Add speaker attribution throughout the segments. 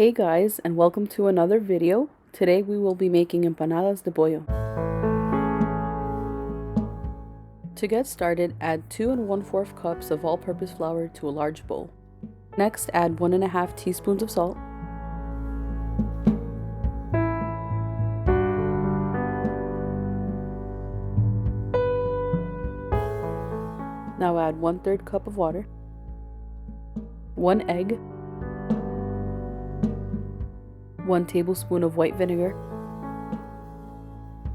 Speaker 1: Hey guys, and welcome to another video. Today we will be making empanadas de pollo. To get started, add 2 1/4 cups of all-purpose flour to a large bowl. Next, add 1 1/2 teaspoons of salt. Now add 1/3 cup of water, 1 egg, 1 tablespoon of white vinegar,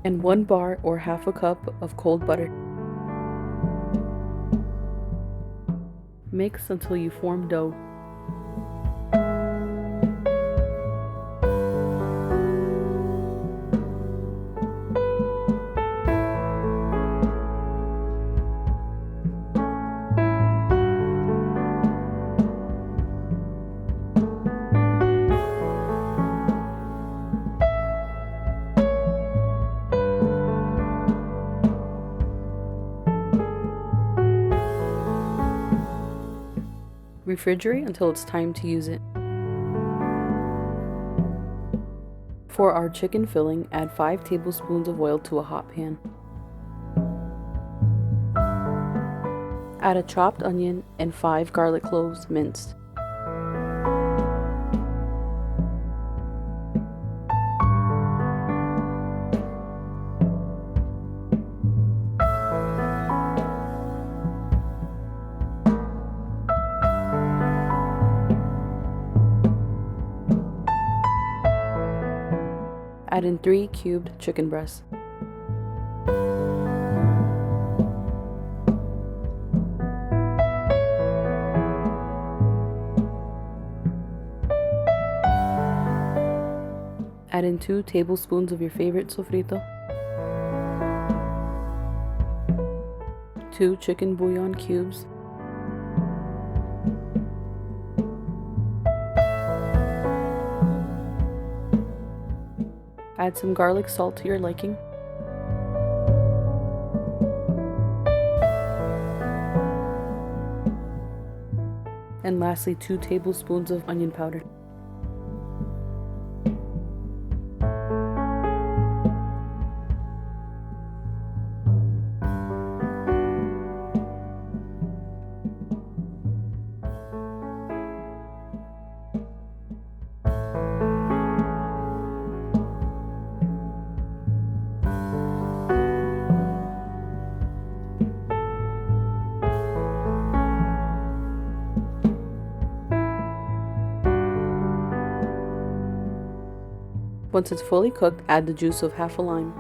Speaker 1: and 1 bar or half a cup of cold butter. Mix until you form dough. Refrigerate until it's time to use it. For our chicken filling, add 5 tablespoons of oil to a hot pan. Add a chopped onion and 5 garlic cloves minced. Add in 3 cubed chicken breasts. Add in 2 tablespoons of your favorite sofrito, 2 chicken bouillon cubes, add some garlic salt to your liking, and lastly 2 tablespoons of onion powder. Once it's fully cooked, add the juice of half a lime.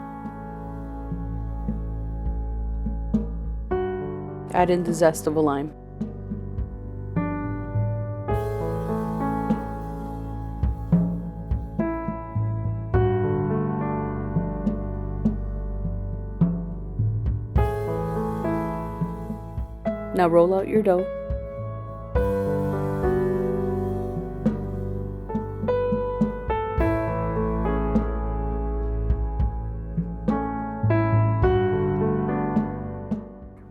Speaker 1: Add in the zest of a lime. Now roll out your dough.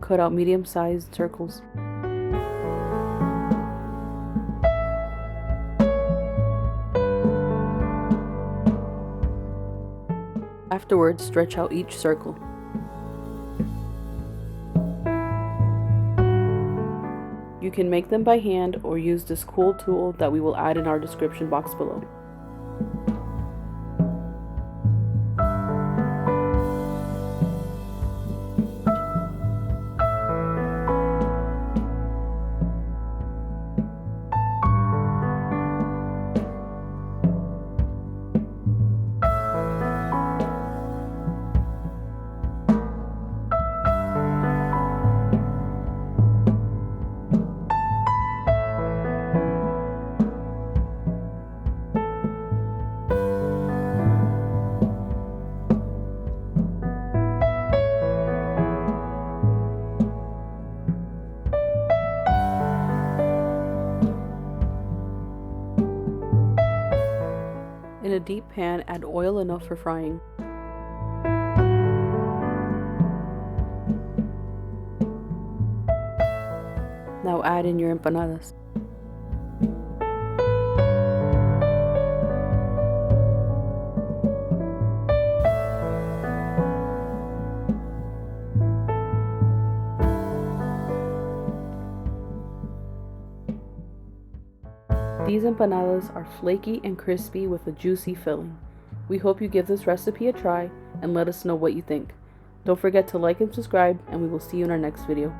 Speaker 1: Cut out medium-sized circles. Afterwards, stretch out each circle. You can make them by hand or use this cool tool that we will add in our description box below. In a deep pan, add oil enough for frying. Now add in your empanadas. These empanadas are flaky and crispy with a juicy filling. We hope you give this recipe a try and let us know what you think. Don't forget to like and subscribe, and we will see you in our next video.